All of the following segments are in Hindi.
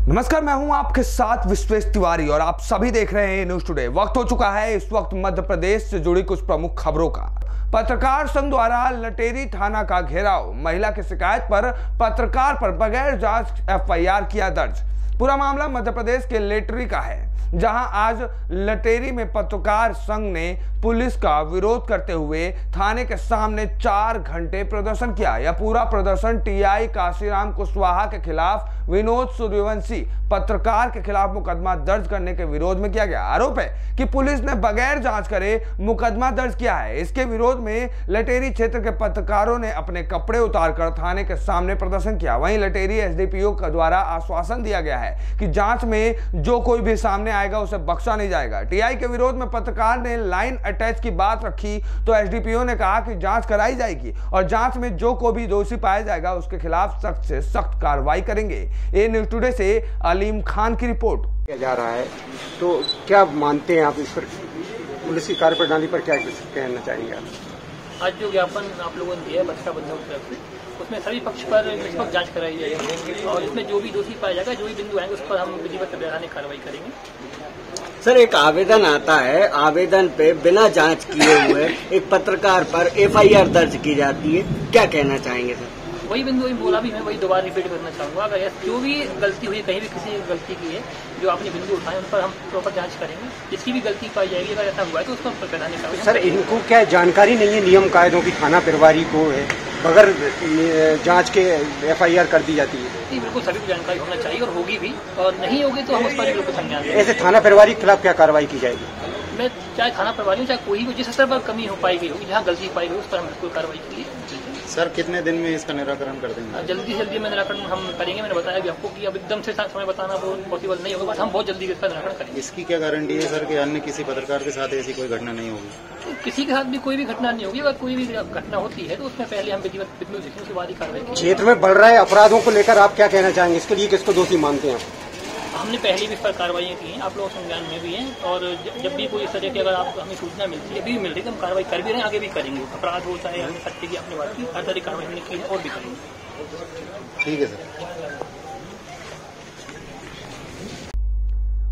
नमस्कार, मैं हूं आपके साथ विश्वेश तिवारी और आप सभी देख रहे हैं न्यूज टुडे। वक्त हो चुका है इस वक्त मध्य प्रदेश से जुड़ी कुछ प्रमुख खबरों का। पत्रकार संघ द्वारा लटेरी थाना का घेराव, महिला की शिकायत पर पत्रकार पर बगैर जांच एफआईआर किया दर्ज। पूरा मामला मध्य प्रदेश के लेटरी का है, जहां आज लटेरी में पत्रकार संघ ने पुलिस का विरोध करते हुए थाने के सामने 4 घंटे प्रदर्शन किया। यह पूरा प्रदर्शन टीआई काशीराम कुशवाहा के खिलाफ विनोद सूर्यवंशी पत्रकार के खिलाफ मुकदमा दर्ज करने के विरोध में किया गया। आरोप है कि पुलिस ने बगैर जांच करे मुकदमा दर्ज किया है। इसके विरोध में लटेरी क्षेत्र के पत्रकारों ने अपने कपड़े उतारकर थाने के सामने प्रदर्शन किया। वहीं लटेरी एसडीपीओ का द्वारा आश्वासन दिया गया है कि जांच में जो कोई भी सामने आएगा उसे बख्शा नहीं जाएगा। टीआई के विरोध में पत्रकार ने लाइन अटैच की बात रखी तो एसडीपीओ ने कहा कि जांच कराई जाएगी और जांच में जो कोई भी दोषी पाया जाएगा उसके खिलाफ सख्त से सख्त कार्रवाई करेंगे। ये न्यूज टुडे से अलीम खान की रिपोर्ट। किया जा रहा है, तो क्या मानते हैं आप इस पर, पुलिस की कार्यप्रणाली पर क्या कहना चाहेंगे आप? आज जो ज्ञापन आप लोगों ने दिया है बच्चा बंधुओं की तरफ से, उसमें सभी पक्ष पर निष्पक्ष जांच कराई जाएगी और इसमें जो भी दोषी पाया जाएगा, जो भी बिंदु आएंगे उस पर हम विधिवत वैधानिक कार्रवाई करेंगे। सर, एक आवेदन आता है, आवेदन पे बिना जांच किए हुए एक पत्रकार पर एफआईआर दर्ज की जाती है, क्या कहना चाहेंगे सर? वही बिंदु वही बोला भी, मैं वही दोबारा रिपीट करना चाहूंगा। अगर जो भी गलती हुई, कहीं भी किसी गलती की है, जो आपने बिंदु उठाए उन पर हम प्रॉपर जांच करेंगे। जिसकी भी गलती पाई जाएगी, अगर ऐसा हुआ है तो उस पर वैधानिक कार्रवाई। सर, इनको क्या जानकारी नहीं है नियम कायदों की, थाना प्रभारी को है बगैर जांच के एफआईआर कर दी जाती है? नहीं, बिल्कुल सभी को जानकारी होना चाहिए और होगी भी, और नहीं होगी तो हम उस पर बिल्कुल संज्ञान लेंगे। ऐसे थाना प्रभारी के खिलाफ क्या कार्रवाई की जाएगी? मैं चाहे थाना प्रभारी हो चाहे कोई हो, जिस स्तर पर कमी हो पाई गई होगी, जहाँ गलती पाई गई उस पर हम बिल्कुल कार्रवाई की। सर, कितने दिन में इसका निराकरण कर देंगे? जल्दी से जल्दी में निराकरण हम करेंगे। मैंने बताया भी आपको कि अब एकदम से समय बताना पॉसिबल नहीं होगा, बट हम बहुत जल्दी इसका निराकरण करेंगे। इसकी क्या गारंटी है सर कि अन्य किसी पत्रकार के साथ ऐसी कोई घटना नहीं होगी? तो किसी के साथ भी कोई भी घटना नहीं होगी। अगर कोई भी घटना होती है तो उसमें पहले हम विधिवत बिंदु देखेंगे, उसके बाद ही कार्रवाई। क्षेत्र में बढ़ रहे अपराधों को लेकर आप क्या कहना चाहेंगे? इसके लिए किसको दोषी मानते हैं आप? हमने पहले भी इस पर कार्रवाई की हैं, आप लोग संज्ञान में भी हैं, और जब भी कोई इस तरह की अगर आप हमें सूचना मिलती है, अभी भी मिल रही है, तो हम कार्रवाई कर भी रहे हैं, आगे भी करेंगे। अपराध हो चाहे अन्य सत्य की अपनी बात की, हर तरह की कार्रवाई हमने की है और भी करेंगे। ठीक है सर।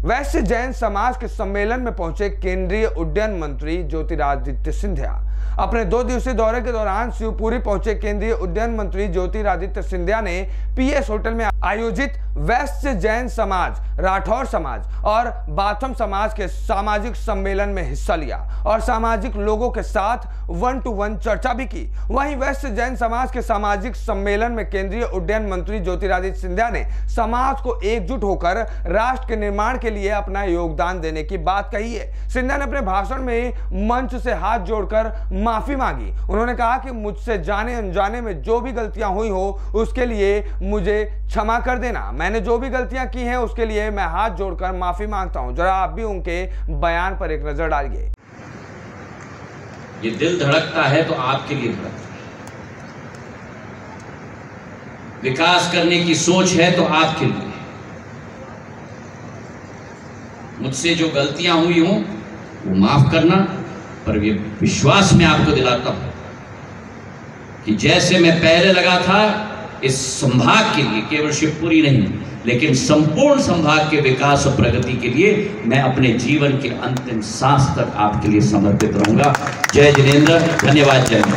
वैश्य जैन समाज के सम्मेलन में पहुंचे केंद्रीय उड्डयन मंत्री ज्योतिरादित्य सिंधिया। अपने 2 दिवसीय दौरे के दौरान शिवपुरी पहुंचे केंद्रीय उड्डयन मंत्री ज्योतिरादित्य सिंधिया ने पीएस होटल में आयोजित वैश्य जैन समाज, राठौर समाज और बाथम समाज के सामाजिक सम्मेलन में हिस्सा लिया और सामाजिक लोगों के साथ 1-to-1 चर्चा भी की। वहीं वैश्य जैन समाज के सामाजिक सम्मेलन में केंद्रीय उड्डयन मंत्री ज्योतिरादित्य सिंधिया ने समाज को एकजुट होकर राष्ट्र के निर्माण के लिए अपना योगदान देने की बात कही है। सिंधिया ने अपने भाषण में मंच से हाथ जोड़कर माफी मांगी। उन्होंने कहा कि मुझसे जाने अनजाने में जो भी गलतियां हुई हो उसके लिए मुझे क्षमा कर देना। मैंने जो भी गलतियां की हैं उसके लिए मैं हाथ जोड़कर माफी मांगता हूं। जरा आप भी उनके बयान पर एक नजर डालिए। ये दिल धड़कता है तो आपके लिए धड़कता है, विकास करने की सोच है तो आपके लिए। मुझसे जो गलतियां हुई हों वो माफ करना, पर ये विश्वास मैं आपको दिलाता हूं कि जैसे मैं पहले लगा था इस संभाग के लिए, केवल शिवपुरी नहीं लेकिन संपूर्ण संभाग के विकास और प्रगति के लिए मैं अपने जीवन के अंतिम सांस तक आपके लिए समर्पित रहूंगा। जय जिनेंद्र, धन्यवाद, जय हिंद।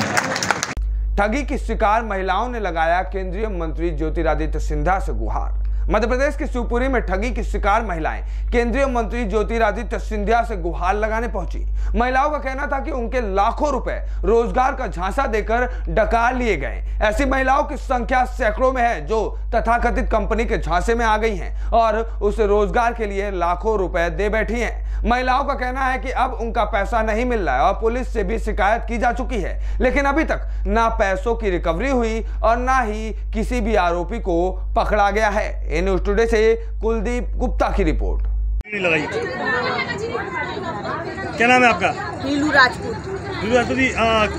ठगी की शिकार महिलाओं ने लगाया केंद्रीय मंत्री ज्योतिरादित्य सिंधिया से गुहार। मध्य प्रदेश के शिवपुरी में ठगी की शिकार महिलाएं केंद्रीय मंत्री ज्योतिरादित्य सिंधिया से गुहार लगाने पहुंची। महिलाओं का कहना था कि उनके लाखों रुपए रोजगार का झांसा देकर डका लिए गए। ऐसी महिलाओं की संख्या सैकड़ों में है जो तथाकथित कंपनी के झांसे में आ गई हैं और उसे रोजगार के लिए लाखों रुपए दे बैठी हैं। महिलाओं का कहना है कि अब उनका पैसा नहीं मिल रहा है और पुलिस से भी शिकायत की जा चुकी है, लेकिन अभी तक ना पैसों की रिकवरी हुई और ना ही किसी भी आरोपी को पकड़ा गया है। न्यूज टुडे से कुलदीप गुप्ता की रिपोर्ट। क्या नाम है आपका? नीलू राजपूत। नीलू राजपूत जी,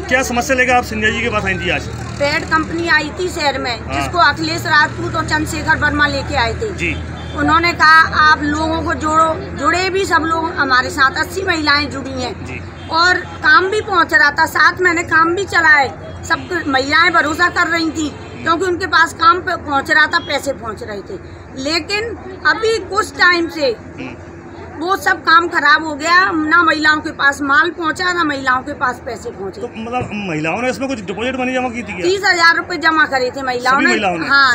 क्या समस्या लेकर आप सिंधिया जी के पास आई थी आज? पेड कंपनी आई थी शहर में, जिसको अखिलेश राजपूत और चंद्रशेखर वर्मा लेके आए थे जी। उन्होंने कहा आप लोगों को जुड़े भी सब लोग हमारे साथ 80 महिलाएं जुड़ी हैं जी। और काम भी पहुंच रहा था, 7 महीने काम भी चलाए, सब महिलाएं भरोसा कर रही थी क्योंकि उनके पास काम पे पहुंच रहा था, पैसे पहुंच रहे थे। लेकिन अभी कुछ टाइम से वो सब काम खराब हो गया, ना महिलाओं के पास माल पहुंचा, ना महिलाओं के पास पैसे पहुंचे। तो मतलब महिलाओं ने इसमें कुछ डिपॉजिट मनी जमा की थी क्या? 30,000 रुपए जमा करे थे महिलाओं ने। हाँ,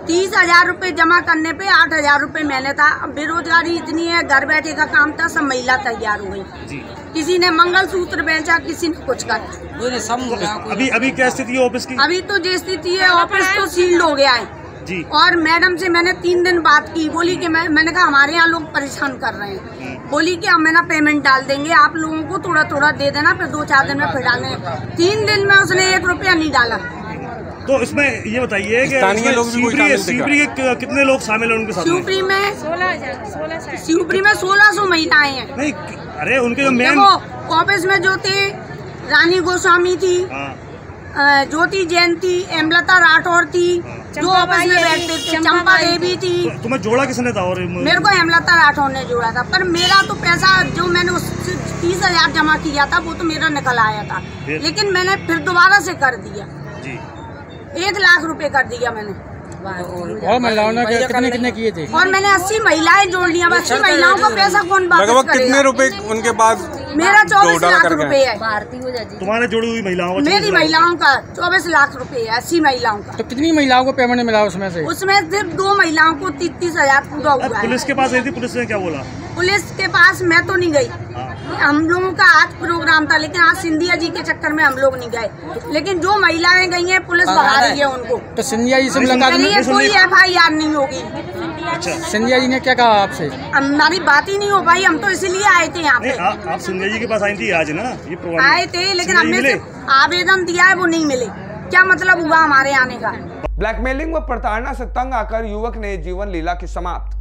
30,000 रुपए जमा करने पे 8,000 रुपए मैंने था। अब बेरोजगारी इतनी है, घर बैठे का काम था, सब महिला तैयार हो गई। किसी ने मंगलसूत्र बेचा, किसी ने कुछ करा। अभी क्या स्थिति है ऑफिस की? अभी तो जो स्थिति है, ऑफिस तो सील्ड हो गया है जी। और मैडम से मैंने 3 दिन बात की, बोली कि मैंने कहा हमारे यहाँ लोग परेशान कर रहे हैं, बोली कि हम ना पेमेंट डाल देंगे, आप लोगों को थोड़ा थोड़ा दे देना, फिर 2-4 दिन में फिर डालेंगे। 3 दिन में उसने 1 रुपया नहीं डाला। तो इसमें ये बताइए कि शिवपुरी के कितने लोग शामिल हैं उनके साथ? शिवपुरी में 1600 महिलाएं हैं। नहीं, अरे उनके जो मेन ऑफिस में जो थे, रानी गोस्वामी थी, ज्योति जैन थी, एमलता राठौर थी, जो ऑफिस में बैठते थे, चंपा देवी थी। तुम्हें जोड़ा किसने था? और मेरे को एमलता राठौर ने जोड़ा था, पर मेरा तो पैसा जो मैंने उस 30,000 जमा किया था वो तो मेरा निकल आया था, लेकिन मैंने फिर दोबारा से कर दिया जी। 1 लाख रुपए कर दिया मैंने। और महिलाओं ने कितने किए थे? और मैंने 80 महिलाएं जोड़ लिया। 80 महिलाओं का पैसा कौन वापस करेगा? कितने रुपए उनके पास? मेरा 24 लाख रुपए है। तुम्हारे जोड़ी हुई महिलाओं का? मेरी महिलाओं का 24 लाख रुपए है, 80 महिलाओं का। तो कितनी महिलाओं को पेमेंट मिला उसमें से? उसमें सिर्फ 2 महिलाओं को 30,000 पूरा हुआ है। पुलिस के पास गई थी, पुलिस ने क्या बोला? पुलिस के पास मैं तो नहीं गई, हम लोगों का आज प्रोग्राम था, लेकिन आज सिंधिया जी के चक्कर में हम लोग नहीं गए। लेकिन जो महिलाएं गई हैं पुलिस भगा रही है उनको। तो सिंधिया जी से मुलाकात कोई FIR नहीं होगी। अच्छा, सिंधिया जी ने क्या कहा आपसे? हमारी बात ही नहीं हो पाई, हम तो इसलिए आए थे यहाँ पे। आप सिंधिया जी के पास आई थी आज ना? ये प्रोग्राम आए थे, लेकिन हमने सिर्फ आवेदन दिया है, वो नहीं मिले। क्या मतलब हुआ हमारे आने का? ब्लैकमेलिंग व प्रताड़ना से तंग आकर युवक ने जीवन लीला की समाप्त।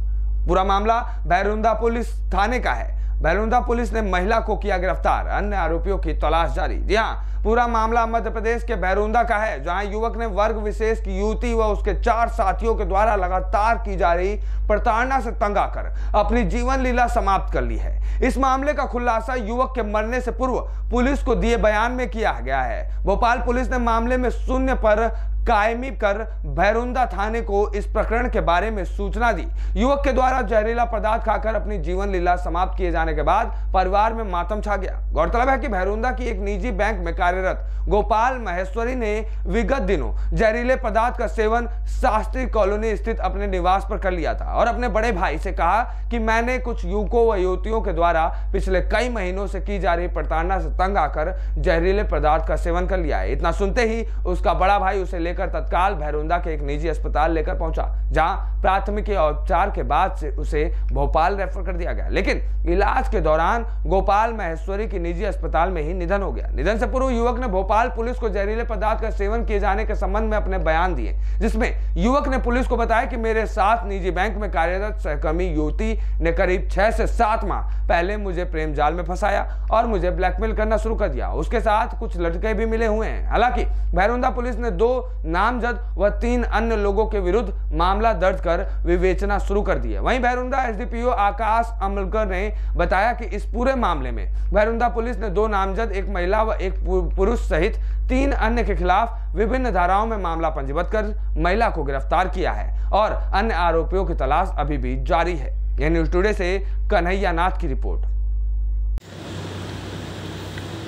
पूरा मामला भैरुंदा पुलिस थाने का है। भैरुंदा पुलिस ने महिला को किया गिरफ्तार, अन्य आरोपियों की तलाश जारी। जी हाँ, पूरा मामला मध्य प्रदेश के भैरुंदा का है, जहां युवक ने वर्ग विशेष की युवती व उसके 4 साथियों के द्वारा लगातार की जा रही प्रताड़ना से तंग आकर अपनी जीवन लीला समाप्त कर ली है। इस मामले का खुलासा युवक के मरने से पूर्व पुलिस को दिए बयान में किया गया है। भोपाल पुलिस ने मामले में शून्य पर कायमी कर भैरुंदा थाने को इस प्रकरण के बारे में सूचना दी। युवक के द्वारा जहरीला पदार्थ खाकर अपनी जीवन लीला समाप्त किए जाने के बाद परिवार में मातम छा गया। गौरतलब है कि भैरुंदा की एक निजी बैंक में कार्यरत गोपाल महेश्वरी ने विगत दिनों जहरीले पदार्थ का सेवन शास्त्री कॉलोनी स्थित अपने निवास पर कर लिया था और अपने बड़े भाई से कहा कि मैंने कुछ युवकों व युवतियों के द्वारा पिछले कई महीनों से की जा रही प्रताड़ना से तंग आकर जहरीले पदार्थ का सेवन कर लिया है। इतना सुनते ही उसका बड़ा भाई उसे लेकर तत्काल भैरुंदा के एक निजी अस्पताल लेकर पहुंचा, जहां प्राथमिक उपचार के बाद से उसे भोपाल रेफर कर दिया गया। लेकिन इलाज के दौरान गोपाल महेश्वरी की निजी अस्पताल में ही निधन हो गया। निधन से पूर्व युवक ने भोपाल पुलिस को जहरीले पदार्थ का सेवन किए जाने के संबंध में अपने बयान दिए, जिसमें युवक ने पुलिस को बताया कि मेरे साथ निजी बैंक में कार्यरत सहकर्मी युवती ने करीब 6 से 7 माह पहले मुझे प्रेम जाल में फंसाया और मुझे ब्लैकमेल करना शुरू कर दिया। उसके साथ कुछ लड़के भी मिले हुए हैं। हालांकि भैरुंदा पुलिस ने 2 नामजद व 3 अन्य लोगों के विरुद्ध मामला दर्ज कर विवेचना शुरू कर दी है। वहीं भैरुंदा SDPO आकाश अमलकर ने बताया कि इस पूरे मामले में भैरुंदा पुलिस ने 2 नामजद, 1 महिला व 1 पुरुष सहित 3 अन्य के खिलाफ विभिन्न धाराओं में मामला पंजीबद्ध कर महिला को गिरफ्तार किया है और अन्य आरोपियों की तलाश अभी भी जारी है। यह न्यूज टुडे से कन्हैया नाथ की रिपोर्ट।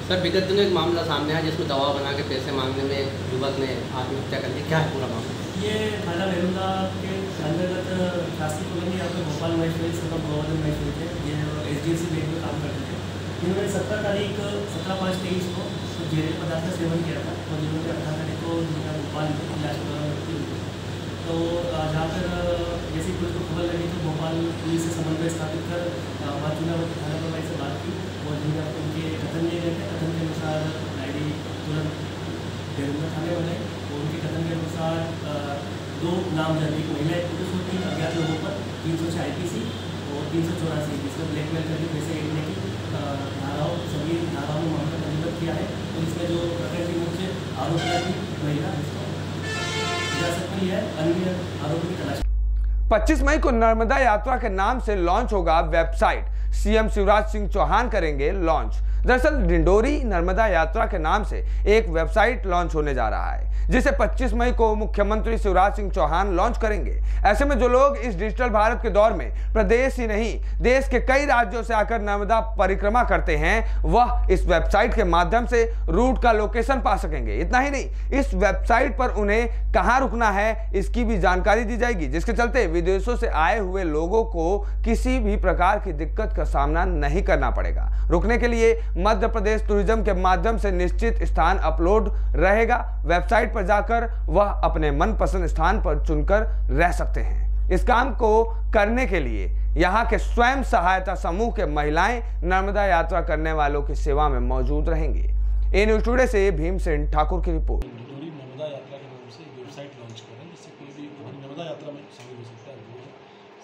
सर, विगत दिनों एक मामला सामने आया जिसमें दवा बना के पैसे मांगने में युवक ने आत्महत्या कर ली। क्या है पूरा मामला? ये थाना भैरुंदा के अंतर्गत शास्त्री कॉलोनी यहाँ पे भोपाल महेश्वरी सदर गोवर्धन महेश्वरी थे। ये HDFC बैंक में काम करते थे। इन्होंने 17/5/23 को जहरीले पदार्थ का सेवन किया था और जिन्होंने 18 तारीख को जिनका भोपाल में इलाज के दौरान मृत्यु हुई। तो जहाँ पर जैसी पुलिस को खबर लगी तो भोपाल पुलिस से समन्वय स्थापित कर वहाँ चुनावती थाना प्रभारी से बात की और जिनका उनके कथन लिए गए थे। कथन के अनुसार ID तुरंत भैरुंदा थाने बनाए और उनके कथन के अनुसार 2 नामजद, 1 महिला 1 पुरुष और 3 अज्ञात लोगों पर 306 IPC और 384 जिसमें ब्लैकमेल करके पैसे लेने की धाराओं, सभी धाराओं में मामला पंजीबद्ध किया है। तो इसमें जो प्रकरण की मुख्य आरोपी थी महिला, जिसको हिरासत में लिया है, अन्य आरोपी की तलाश। 25 मई को नर्मदा यात्रा के नाम से लॉन्च होगा वेबसाइट। CM शिवराज सिंह चौहान करेंगे लॉन्च। दरअसल डिंडोरी नर्मदा यात्रा के नाम से एक वेबसाइट लॉन्च होने जा रहा है, जिसे 25 मई को मुख्यमंत्री शिवराज सिंह चौहान लॉन्च करेंगे। ऐसे में जो लोग इस डिजिटल भारत के दौर में प्रदेश ही नहीं देश के कई राज्यों से आकर नर्मदा परिक्रमा करते हैं, वह इस वेबसाइट के माध्यम से रूट का लोकेशन पा सकेंगे। इतना ही नहीं, इस वेबसाइट पर उन्हें कहां रुकना है इसकी भी जानकारी दी जाएगी, जिसके चलते विदेशों से आए हुए लोगों को किसी भी प्रकार की दिक्कत का सामना नहीं करना पड़ेगा। रुकने के लिए मध्य प्रदेश टूरिज्म के माध्यम से निश्चित स्थान अपलोड रहेगा। वेबसाइट पर जाकर वह अपने मनपसंद स्थान पर चुनकर रह सकते हैं। इस काम को करने के लिए यहाँ के स्वयं सहायता समूह के महिलाएं नर्मदा यात्रा करने वालों की सेवा में मौजूद रहेंगी। ए न्यूज़ टुडे से भीमसेन ठाकुर की रिपोर्ट। नर्मदा यात्रा के नाम से वेबसाइट लॉन्च कर रहे हैं, जिससे कोई भी हमारी नर्मदा यात्रा में शामिल हो सकता है।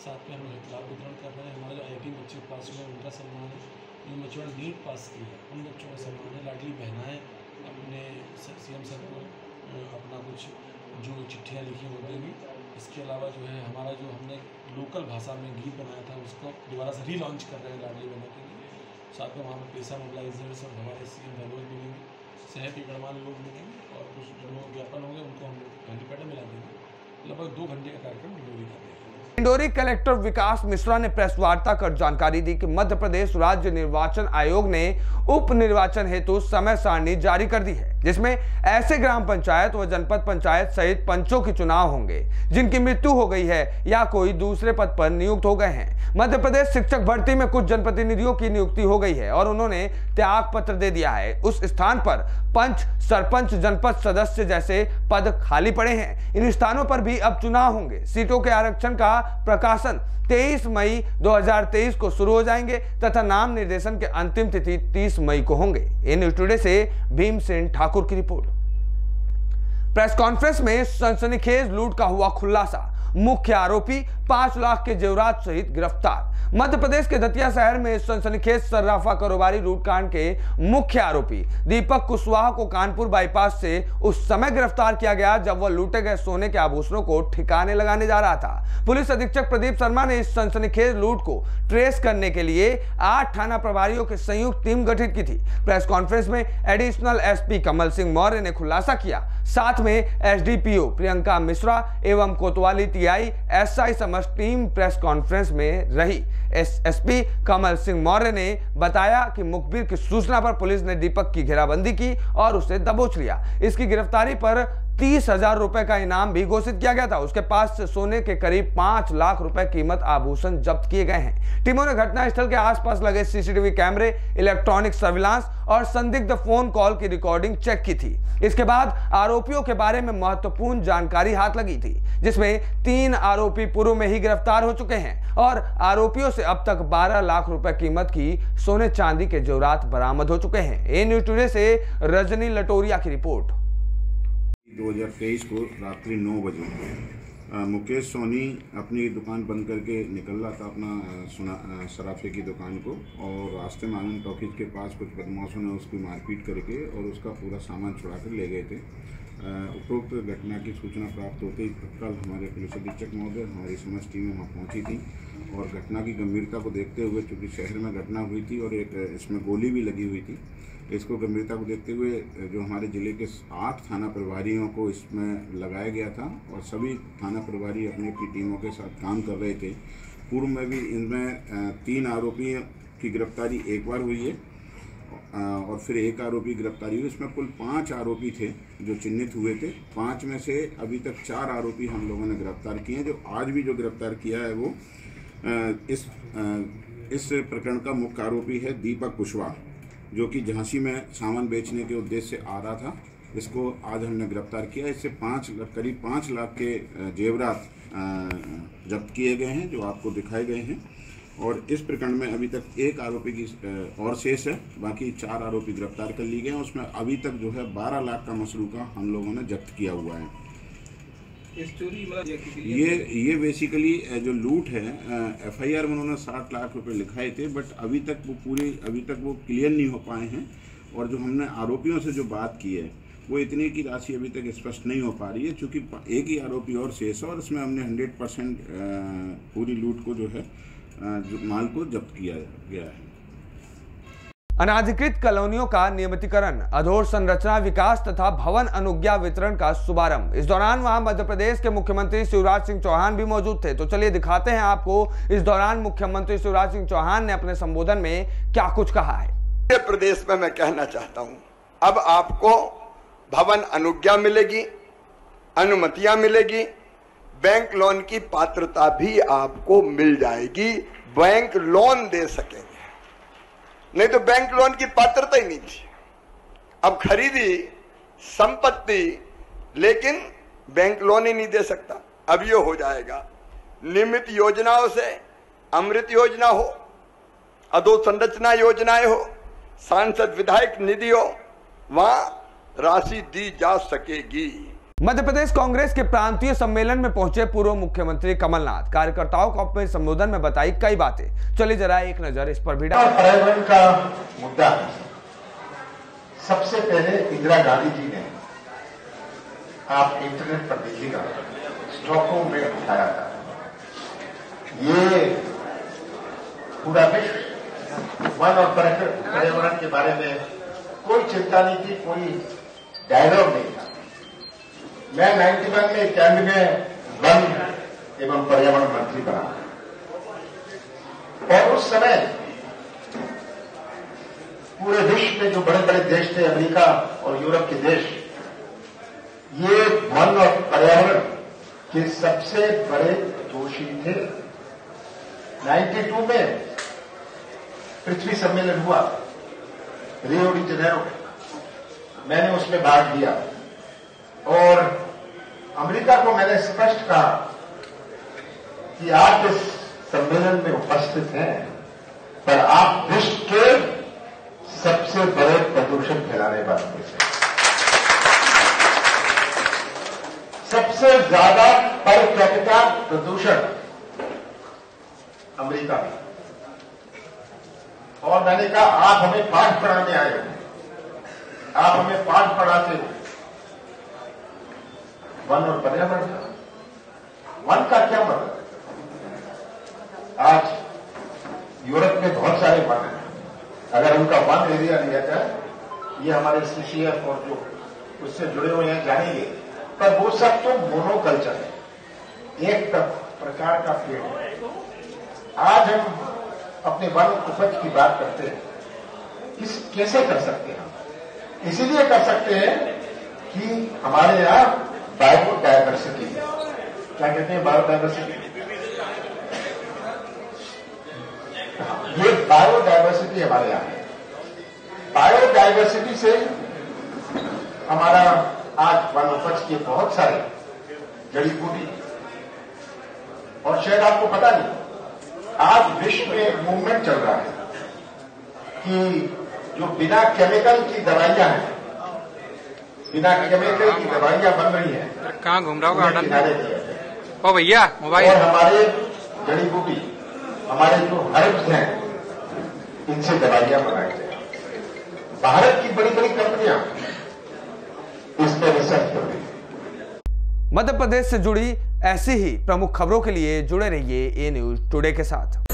साथ में हम लाभ वितरण कर रहे हैं। हमारे जो IIT बच्चे पास हुए उनका सम्मान है, जिन बच्चों ने नीट पास की है उन बच्चों का सम्मान है। लाडली बहनाएँ अपने CM सर को अपना कुछ जो चिट्ठियाँ लिखी वो देंगी। इसके अलावा जो है हमारा जो हमने लोकल भाषा में गीत बनाया था उसको दोबारा से रीलॉन्च कर रहे हैं लाडली बहना के लिए। साथ में वहाँ पर पैसा मोबिलाइजर्स और हमारे CM भगवत मिलेंगे, शहर के गणमान्य लोग मिलेंगे और कुछ जो ज्ञापन होंगे उनको हम हेलीपैड मिला देंगे। लगभग 2 घंटे का कार्यक्रम डिलीवरी कर देंगे। डिंडोरी कलेक्टर विकास मिश्रा ने प्रेस वार्ता कर जानकारी दी कि मध्य प्रदेश राज्य निर्वाचन आयोग ने उप निर्वाचन हेतु समय सारणी जारी कर दी है, जिसमें ऐसे ग्राम पंचायत व जनपद पंचायत सहित पंचों के चुनाव होंगे जिनकी मृत्यु हो गई है या कोई दूसरे पद पर नियुक्त हो गए हैं। मध्य प्रदेश शिक्षक भर्ती में कुछ जनप्रतिनिधियों की नियुक्ति हो गई है और उन्होंने त्याग पत्र दे दिया है। उस स्थान पर पंच, सरपंच, जनपद सदस्य जैसे पद खाली पड़े हैं। इन स्थानों पर भी अब चुनाव होंगे। सीटों के आरक्षण का प्रकाशन 23 मई 2023 को शुरू हो जाएंगे तथा नाम निर्देशन के अंतिम तिथि 30 मई को होंगे। ए न्यूज़ टुडे से भीमसेन ठाकुर की रिपोर्ट। प्रेस कॉन्फ्रेंस में सनसनीखेज लूट का हुआ खुलासा, मुख्य आरोपी 5 लाख के जेवरात सहित गिरफ्तार। मध्य प्रदेश के दतिया शहर में सनसनीखेज सर्राफा कारोबारी लूटकांड के मुख्य आरोपी दीपक कुशवाहा को कानपुर बाईपास से उस समय गिरफ्तार किया गया जब वह लूटे गए सोने के आभूषणों को ठिकाने लगाने जा रहा था। पुलिस अधीक्षक प्रदीप शर्मा ने इस सनसनीखेज लूट को ट्रेस करने के लिए 8 थाना प्रभारियों की संयुक्त टीम गठित की थी। प्रेस कॉन्फ्रेंस में एडिशनल SP कमल सिंह मौर्य ने खुलासा किया। साथ में SDPO प्रियंका मिश्रा एवं कोतवाली TI SI समस्त टीम प्रेस कॉन्फ्रेंस में रही। SP कमल सिंह मौर्य ने बताया कि मुखबिर की सूचना पर पुलिस ने दीपक की घेराबंदी की और उसे दबोच लिया। इसकी गिरफ्तारी पर 30,000 रुपए का इनाम भी घोषित किया गया था। उसके पास से सोने के करीब 5 लाख रुपए कीमत आभूषण जब्त किए गए हैं। टीमों ने घटनास्थल के आसपास लगे CCTV कैमरे, इलेक्ट्रॉनिक सर्विलांस और संदिग्ध फोन कॉल की रिकॉर्डिंग चेक की थी। इसके बाद आरोपियों के बारे में महत्वपूर्ण जानकारी हाथ लगी थी, जिसमें 3 आरोपी पूर्व में ही गिरफ्तार हो चुके हैं और आरोपियों से अब तक 12 लाख रुपए कीमत की सोने चांदी के जेवरात बरामद हो चुके हैं। ए न्यूज़ टुडे से रजनी लटोरिया की रिपोर्ट। 2023 को रात्रि 9 बजे मुकेश सोनी अपनी दुकान बंद करके निकल रहा था अपना सराफे की दुकान को, और रास्ते में आनंद टॉकीज के पास कुछ बदमाशों ने उसकी मारपीट करके और उसका पूरा सामान छुड़ा कर ले गए थे। उपरोक्त घटना की सूचना प्राप्त होते ही तत्काल हमारे पुलिस अधीक्षक महोदय, हमारी समस्त टीमें वहाँ पहुँची थी और घटना की गंभीरता को देखते हुए, चूँकि शहर में घटना हुई थी और एक इसमें गोली भी लगी हुई थी, इसको गंभीरता को देखते हुए जो हमारे ज़िले के 8 थाना प्रभारियों को इसमें लगाया गया था और सभी थाना प्रभारी अपनी अपनी टीमों के साथ काम कर रहे थे। पूर्व में भी इनमें 3 आरोपियों की गिरफ्तारी एक बार हुई है और फिर 1 आरोपी गिरफ्तारी हुई। इसमें कुल 5 आरोपी थे जो चिन्हित हुए थे। 5 में से अभी तक 4 आरोपी हम लोगों ने गिरफ्तार किए हैं। जो आज भी जो गिरफ्तार किया है वो इस प्रकरण का मुख्य आरोपी है दीपक कुशवाहा, जो कि झांसी में सामान बेचने के उद्देश्य से आ रहा था। इसको आज हमने गिरफ्तार किया। इससे करीब 5 लाख के जेवरात जब्त किए गए हैं जो आपको दिखाए गए हैं और इस प्रकरण में अभी तक 1 आरोपी की और शेष है, बाकी 4 आरोपी गिरफ्तार कर लिए गए हैं। उसमें अभी तक जो है 12 लाख का मसरूका हम लोगों ने जब्त किया हुआ है। ये बेसिकली जो लूट है FIR में उन्होंने 60 लाख रुपए लिखाए थे, बट अभी तक वो क्लियर नहीं हो पाए हैं और जो हमने आरोपियों से जो बात की है वो इतने की राशि अभी तक स्पष्ट नहीं हो पा रही है, क्योंकि 1 ही आरोपी और शेष है और इसमें हमने 100% पूरी लूट को जो है जो माल को जब्त किया गया है। अनाधिकृत कॉलोनियों का नियमितीकरण, अधोर संरचना विकास तथा भवन अनुज्ञा वितरण का शुभारंभ। इस दौरान वहां मध्य प्रदेश के मुख्यमंत्री शिवराज सिंह चौहान भी मौजूद थे। तो चलिए दिखाते हैं आपको इस दौरान मुख्यमंत्री शिवराज सिंह चौहान ने अपने संबोधन में क्या कुछ कहा है। मध्य प्रदेश में मैं कहना चाहता हूं, अब आपको भवन अनुज्ञा मिलेगी, अनुमतियां मिलेगी, बैंक लोन की पात्रता भी आपको मिल जाएगी, बैंक लोन दे सकेंगे। नहीं तो बैंक लोन की पात्रता ही नहीं थी। अब खरीदी संपत्ति लेकिन बैंक लोन ही नहीं दे सकता, अब ये हो जाएगा। नियमित योजनाओं से अमृत योजना हो, अधोसंरचना योजनाएं हो, सांसद विधायक निधि हो, वहां राशि दी जा सकेगी। मध्य प्रदेश कांग्रेस के प्रांतीय सम्मेलन में पहुंचे पूर्व मुख्यमंत्री कमलनाथ कार्यकर्ताओं को अपने संबोधन में बताई कई बातें। चलिए जरा एक नजर इस पर भी डालें। पर्यावरण का मुद्दा सबसे पहले इंदिरा गांधी जी ने, आप इंटरनेट पर देखिएगा, स्टॉकहोम में उठाया था। ये पूरा विश्व वन और पर्यावरण के बारे में कोई चिंता नहीं थी, कोई डायलॉग नहीं था। मैं 91 में केंद्र में वन एवं पर्यावरण मंत्री बना और उस समय पूरे विश्व में जो बड़े बड़े देश थे, अमेरिका और यूरोप के देश, ये वन और पर्यावरण के सबसे बड़े दोषी थे। 92 में पृथ्वी सम्मेलन हुआ रियो डी जेनेरो में, मैंने उसमें भाग लिया और अमेरिका को मैंने स्पष्ट कहा कि आप इस सम्मेलन में उपस्थित हैं, पर आप विश्व के सबसे बड़े प्रदूषण फैलाने वाले हैं। सबसे ज्यादा पर कैपिटा प्रदूषण अमेरिका में। और मैंने कहा आप हमें पाठ पढ़ाने आए हो, आप हमें पाठ पढ़ाते हो वन और पर्यावरण का। वन का क्या मतलब? आज यूरोप में बहुत सारे वन हैं, अगर उनका वन एरिया लिया जाए, ये हमारे सीसीएफ और जो उससे जुड़े हुए हैं जानेंगे, पर वो सब तो मोनोकल्चर है, एक प्रकार का पेड़ है। आज हम अपने वन उपज की बात करते हैं, कैसे कर सकते हैं हम? इसीलिए कर सकते हैं कि हमारे यहां बायोडायवर्सिटी, क्या कहते हैं बायोडायवर्सिटी? ये बायोडायवर्सिटी हमारे यहां है। बायोडायवर्सिटी से हमारा आज वन उपज के बहुत सारे जड़ी बूटी, और शायद आपको पता नहीं, आज विश्व में एक मूवमेंट चल रहा है कि जो बिना केमिकल की दवाइयां हैं, बिना केमिकल की दवाइयां बन रही हैं। कहाँ घूम रहा होगा गार्डन? ओ भैया मोबाइल। और हमारे जड़ी बूटी, हमारे जो हर्ब्स हैं, इनसे दवाइयां बनाई जाए। भारत की बड़ी बड़ी कंपनियां इस पर रिसर्च कर रही है। मध्य प्रदेश से जुड़ी ऐसी ही प्रमुख खबरों के लिए जुड़े रहिए ए न्यूज टुडे के साथ।